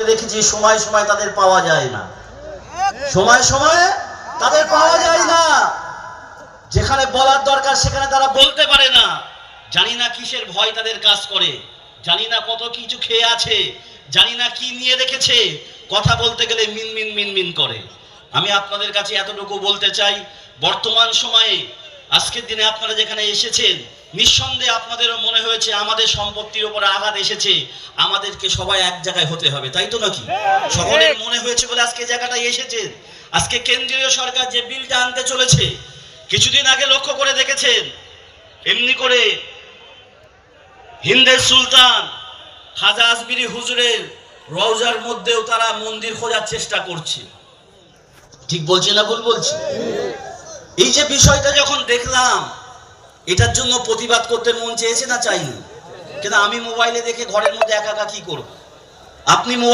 দেখেছি সময় সময় তাদের পাওয়া যায় না, সময় সময় তাদের পাওয়া যায় না, যেখানে বলার দরকার সেখানে তারা বলতে পারে না। জানি না কিসের ভয় তাদের কাজ করে, জানি না কত কিছু খেয়ে আছে, জানি না কি নিয়ে রেখেছে, কথা বলতে গেলে মিন মিন মিন মিন করে। আমি আপনাদের কাছে এতটুকু বলতে চাই, বর্তমান সময়ে আজকের দিনে আপনারা যেখানে এসেছেন, নিঃসন্দেহে আপনাদেরও মনে হয়েছে আমাদের সম্পত্তির উপরে আঘাত এসেছে, আমাদেরকে সবাই এক জায়গায় হতে হবে, তাই তো নাকি? সকলের মনে হয়েছে বলে আজকে জায়গাটায় এসেছেন। আজকে কেন্দ্রীয় সরকার যে বিলটা আনতে চলেছে, কিছুদিন আগে লক্ষ্য করে দেখেছেন, এমনি করে হিন্দের সুলতান খাজা আজমিরি হুজুরের রওজার মধ্যেও তারা মন্দির খোঁজার চেষ্টা করছে। ঠিক বলছি না ভুল বলছি? এই যে বিষয়টা যখন দেখলাম, এটার জন্য প্রতিবাদ করতে মন চেয়েছে না চাইনি? কিন্তু আমি মোবাইলে দেখে ঘরের মধ্যে একা একা কি করব? আপনি মোবাইল